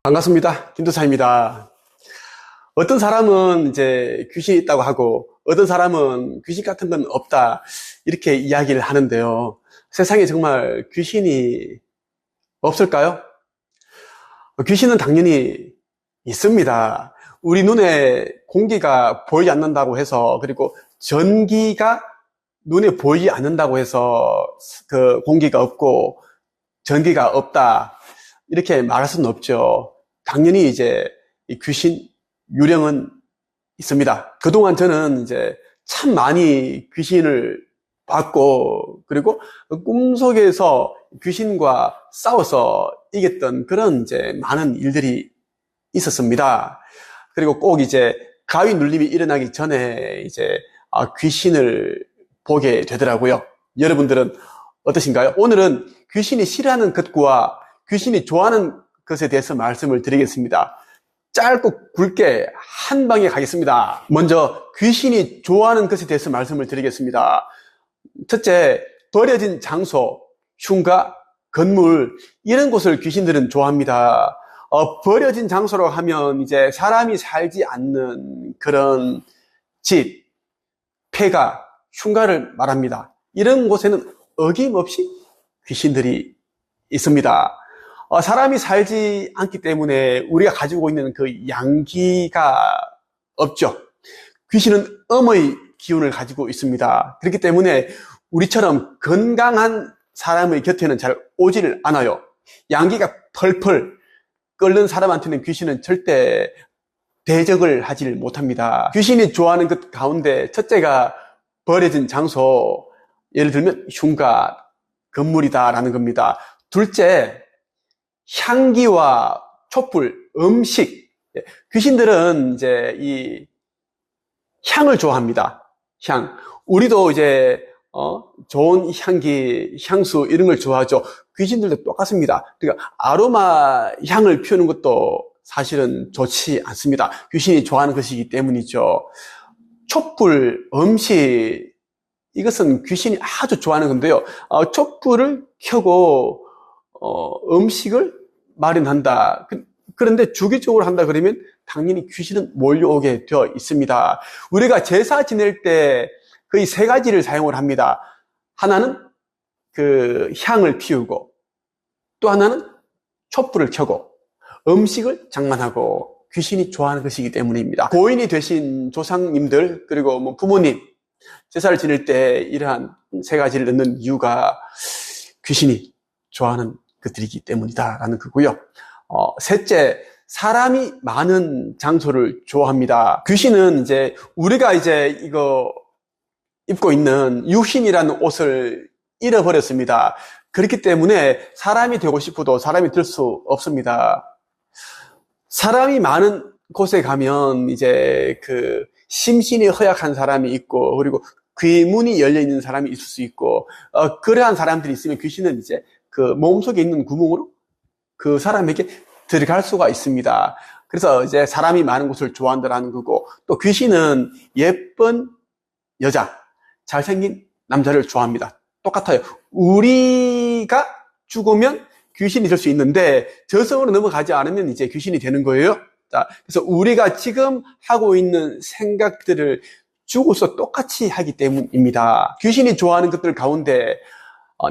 반갑습니다. 김도사입니다. 어떤 사람은 이제 귀신이 있다고 하고 어떤 사람은 귀신 같은 건 없다 이렇게 이야기를 하는데요. 세상에 정말 귀신이 없을까요? 귀신은 당연히 있습니다. 우리 눈에 공기가 보이지 않는다고 해서, 그리고 전기가 눈에 보이지 않는다고 해서 그 공기가 없고 전기가 없다 이렇게 말할 수는 없죠. 당연히 이제 이 귀신 유령은 있습니다. 그동안 저는 이제 참 많이 귀신을 봤고, 그리고 꿈속에서 귀신과 싸워서 이겼던 그런 이제 많은 일들이 있었습니다. 그리고 꼭 이제 가위 눌림이 일어나기 전에 이제 귀신을 보게 되더라고요. 여러분들은 어떠신가요? 오늘은 귀신이 싫어하는 것과 귀신이 좋아하는 것에 대해서 말씀을 드리겠습니다. 짧고 굵게 한 방에 가겠습니다. 먼저 귀신이 좋아하는 것에 대해서 말씀을 드리겠습니다. 첫째, 버려진 장소, 흉가, 건물 이런 곳을 귀신들은 좋아합니다. 버려진 장소로 하면 이제 사람이 살지 않는 그런 집, 폐가, 흉가를 말합니다. 이런 곳에는 어김없이 귀신들이 있습니다. 사람이 살지 않기 때문에 우리가 가지고 있는 그 양기가 없죠. 귀신은 음의 기운을 가지고 있습니다. 그렇기 때문에 우리처럼 건강한 사람의 곁에는 잘 오지를 않아요. 양기가 펄펄 끓는 사람한테는 귀신은 절대 대적을 하지를 못합니다. 귀신이 좋아하는 것 가운데 첫째가 버려진 장소, 예를 들면 흉가, 건물이다라는 겁니다. 둘째, 향기와 촛불, 음식. 귀신들은 이제 이 향을 좋아합니다. 향. 우리도 이제 좋은 향기, 향수 이런 걸 좋아하죠. 귀신들도 똑같습니다. 그러니까 아로마 향을 피우는 것도 사실은 좋지 않습니다. 귀신이 좋아하는 것이기 때문이죠. 촛불, 음식 이것은 귀신이 아주 좋아하는 건데요. 촛불을 켜고 음식을 마련한다. 그런데 주기적으로 한다 그러면 당연히 귀신은 몰려오게 되어 있습니다. 우리가 제사 지낼 때 거의 세 가지를 사용을 합니다. 하나는 그 향을 피우고, 또 하나는 촛불을 켜고, 음식을 장만하고, 귀신이 좋아하는 것이기 때문입니다. 고인이 되신 조상님들, 그리고 뭐 부모님, 제사를 지낼 때 이러한 세 가지를 넣는 이유가 귀신이 좋아하는 것들이기 때문이다라는 거고요. 셋째, 사람이 많은 장소를 좋아합니다. 귀신은 이제 우리가 이제 이거 입고 있는 유신이라는 옷을 잃어버렸습니다. 그렇기 때문에 사람이 되고 싶어도 사람이 될 수 없습니다. 사람이 많은 곳에 가면 이제 그 심신이 허약한 사람이 있고, 그리고 귀문이 열려 있는 사람이 있을 수 있고, 그러한 사람들이 있으면 귀신은 이제 그 몸속에 있는 구멍으로 그 사람에게 들어갈 수가 있습니다. 그래서 이제 사람이 많은 곳을 좋아한다는 거고, 또 귀신은 예쁜 여자, 잘생긴 남자를 좋아합니다. 똑같아요. 우리가 죽으면 귀신이 될 수 있는데 저승으로 넘어가지 않으면 이제 귀신이 되는 거예요. 자, 그래서 우리가 지금 하고 있는 생각들을 죽어서 똑같이 하기 때문입니다. 귀신이 좋아하는 것들 가운데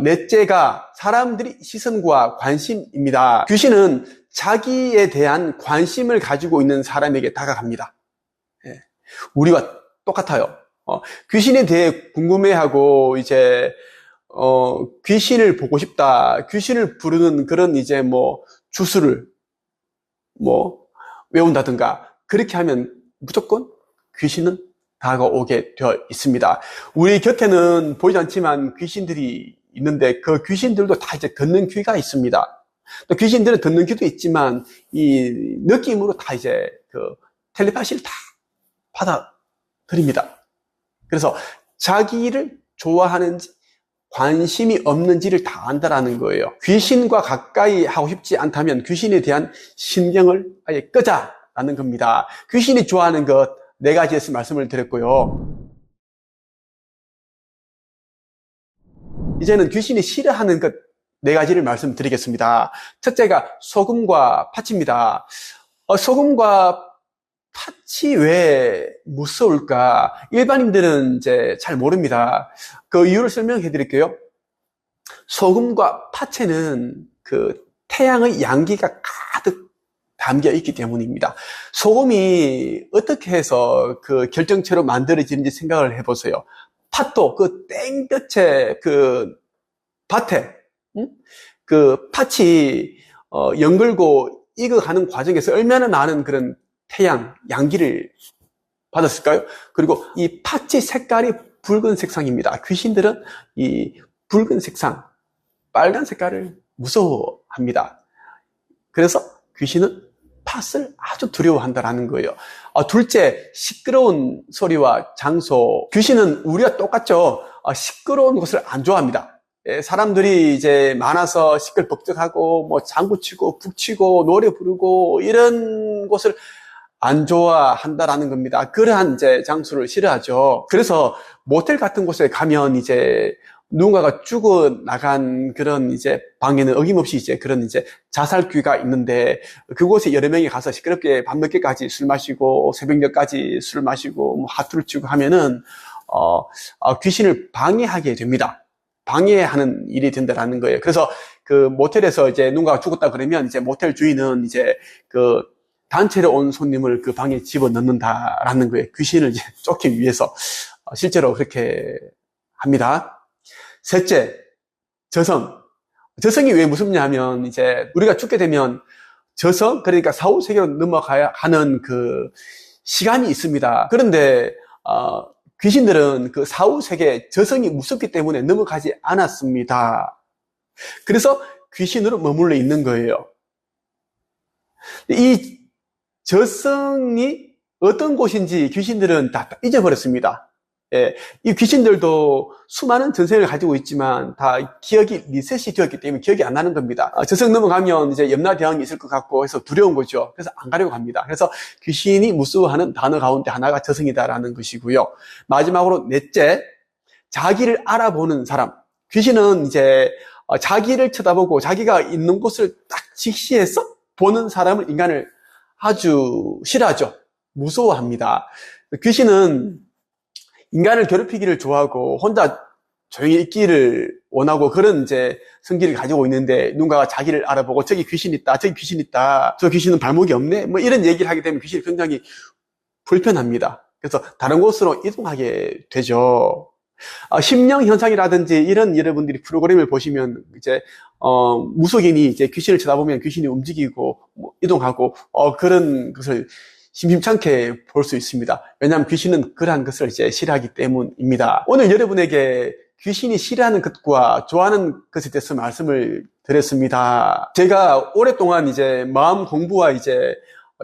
넷째가 사람들이 시선과 관심입니다. 귀신은 자기에 대한 관심을 가지고 있는 사람에게 다가갑니다. 우리와 똑같아요. 귀신에 대해 궁금해하고 이제 귀신을 보고 싶다, 귀신을 부르는 그런 이제 뭐 주술을 뭐 외운다든가 그렇게 하면 무조건 귀신은 다가오게 되어 있습니다. 우리 곁에는 보이지 않지만 귀신들이 있는데 그 귀신들도 다 이제 듣는 귀가 있습니다. 또 귀신들은 듣는 귀도 있지만 이 느낌으로 다 이제 그 텔레파시를 다 받아들입니다. 그래서 자기를 좋아하는지 관심이 없는지를 다 안다라는 거예요. 귀신과 가까이 하고 싶지 않다면 귀신에 대한 신경을 아예 끄자라는 겁니다. 귀신이 좋아하는 것 네 가지에서 말씀을 드렸고요. 이제는 귀신이 싫어하는 것 네 가지를 말씀드리겠습니다. 첫째가 소금과 팥입니다. 소금과 팥이 왜 무서울까? 일반인들은 이제 잘 모릅니다. 그 이유를 설명해 드릴게요. 소금과 팥에는 그 태양의 양기가 가득 담겨 있기 때문입니다. 소금이 어떻게 해서 그 결정체로 만들어지는지 생각을 해보세요. 팥도 그 땡볕에 그 밭에 그 팥이 연글고 익어가는 과정에서 얼마나 많은 그런 태양, 양기를 받았을까요? 그리고 이 팥의 색깔이 붉은 색상입니다. 귀신들은 이 붉은 색상, 빨간 색깔을 무서워합니다. 그래서 귀신은 팥을 아주 두려워한다는 거예요. 둘째, 시끄러운 소리와 장소. 귀신은 우리와 똑같죠. 시끄러운 곳을 안 좋아합니다. 사람들이 이제 많아서 시끌벅적하고 뭐 장구치고 북치고 노래 부르고 이런 곳을 안 좋아한다라는 겁니다. 그러한 이제 장소를 싫어하죠. 그래서 모텔 같은 곳에 가면 이제 누군가가 죽어나간 그런 이제 방에는 어김없이 이제 그런 이제 자살귀가 있는데 그곳에 여러 명이 가서 시끄럽게 밤늦게까지 술 마시고 새벽녘까지 술 마시고 뭐 하투를 치고 하면은 귀신을 방해하게 됩니다. 방해하는 일이 된다라는 거예요. 그래서 그 모텔에서 이제 누군가가 죽었다 그러면 이제 모텔 주인은 이제 그 단체로 온 손님을 그 방에 집어넣는다라는 거예요. 귀신을 이제 쫓기 위해서 실제로 그렇게 합니다. 셋째, 저성. 저성이 왜 무섭냐 하면 이제 우리가 죽게 되면 저성, 그러니까 사후세계로 넘어가야 하는 그 시간이 있습니다. 그런데 귀신들은 그 사후세계 저성이 무섭기 때문에 넘어가지 않았습니다. 그래서 귀신으로 머물러 있는 거예요. 이 저성이 어떤 곳인지 귀신들은 다 잊어버렸습니다. 이 귀신들도 수많은 전생을 가지고 있지만 다 기억이 리셋이 되었기 때문에 기억이 안 나는 겁니다. 저성 넘어가면 이제 염라대왕이 있을 것 같고 해서 두려운 거죠. 그래서 안 가려고 합니다. 그래서 귀신이 무서워하는 단어 가운데 하나가 저성이다라는 것이고요. 마지막으로 넷째, 자기를 알아보는 사람. 귀신은 이제 자기를 쳐다보고 자기가 있는 곳을 딱 직시해서 보는 사람을 인간을 아주 싫어하죠. 무서워합니다. 귀신은 인간을 괴롭히기를 좋아하고 혼자 조용히 있기를 원하고 그런 이제 성질을 가지고 있는데 누군가가 자기를 알아보고 저기 귀신 있다, 저기 귀신 있다, 저 귀신은 발목이 없네, 뭐 이런 얘기를 하게 되면 귀신이 굉장히 불편합니다. 그래서 다른 곳으로 이동하게 되죠. 심령 현상이라든지 이런 여러분들이 프로그램을 보시면 이제 무속인이 이제 귀신을 쳐다보면 귀신이 움직이고 뭐 이동하고 그런 것을 심심찮게 볼 수 있습니다. 왜냐하면 귀신은 그러한 것을 이제 싫어하기 때문입니다. 오늘 여러분에게 귀신이 싫어하는 것과 좋아하는 것에 대해서 말씀을 드렸습니다. 제가 오랫동안 이제 마음 공부와 이제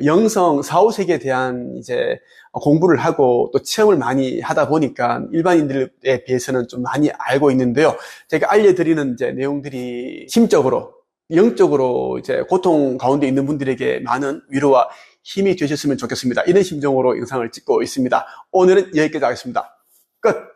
영성 사후세계에 대한 이제 공부를 하고 또 체험을 많이 하다 보니까 일반인들에 비해서는 좀 많이 알고 있는데요. 제가 알려드리는 이제 내용들이 심적으로, 영적으로 이제 고통 가운데 있는 분들에게 많은 위로와 힘이 되셨으면 좋겠습니다. 이런 심정으로 영상을 찍고 있습니다. 오늘은 여기까지 하겠습니다. 끝!